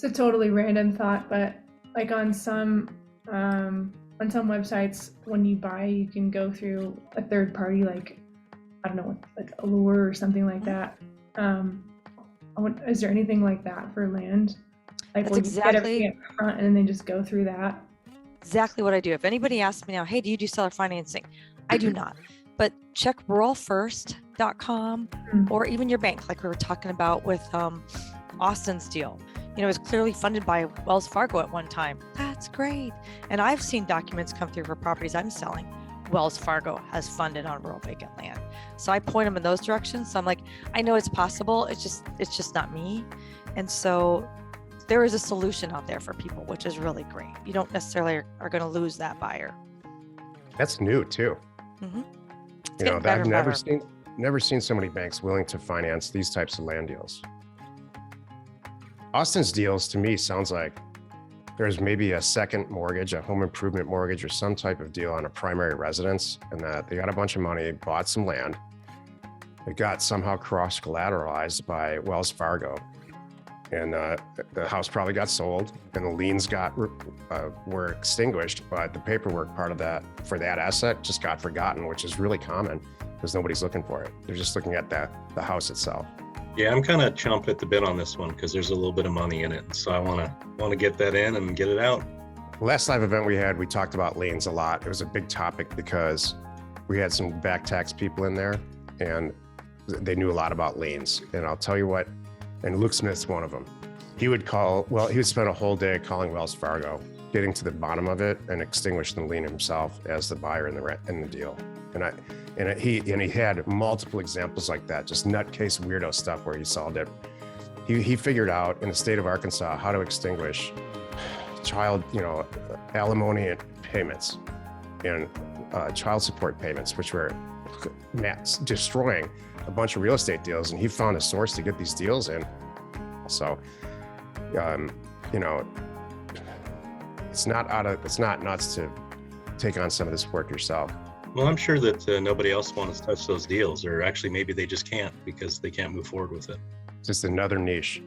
It's a totally random thought, but like on some websites, when you buy, you can go through a third party, like I don't know, like Allure or something like that. Is there anything like that for land? Like That's where you get everything up front and then they just go through that? Exactly what I do. If anybody asks me now, hey, do you do seller financing? I do not. But check ruralfirst.com or even your bank, like we were talking about with Austin's deal. You know, it was clearly funded by Wells Fargo at one time. That's great. And I've seen documents come through for properties I'm selling. Wells Fargo has funded on rural vacant land. So I point them in those directions. So I'm like, I know it's possible. It's just not me. And so there is a solution out there for people, which is really great. You don't necessarily are going to lose that buyer. That's new too. Mm-hmm. You know, I've never seen so many banks willing to finance these types of land deals. Austin's deals to me sounds like there's maybe a second mortgage, a home improvement mortgage, or some type of deal on a primary residence, and that they got a bunch of money, bought some land. It got somehow cross-collateralized by Wells Fargo, and the house probably got sold, and the liens were extinguished, but the paperwork part of that for that asset just got forgotten, which is really common because nobody's looking for it. They're just looking at the house itself. Yeah, I'm kind of chomping at the bit on this one because there's a little bit of money in it. So I want to get that in and get it out. Last live event we had, we talked about liens a lot. It was a big topic because we had some back tax people in there and they knew a lot about liens. And I'll tell you what, and Luke Smith's one of them. He would spend a whole day calling Wells Fargo, getting to the bottom of it and extinguish the lien himself as the buyer in the deal. And he had multiple examples like that, just nutcase weirdo stuff where he solved it. He figured out in the state of Arkansas how to extinguish child, alimony payments and child support payments, which were destroying a bunch of real estate deals. And he found a source to get these deals in. So, it's not nuts to take on some of this work yourself. Well, I'm sure that nobody else wants to touch those deals, or actually maybe they just can't because they can't move forward with it. Just another niche.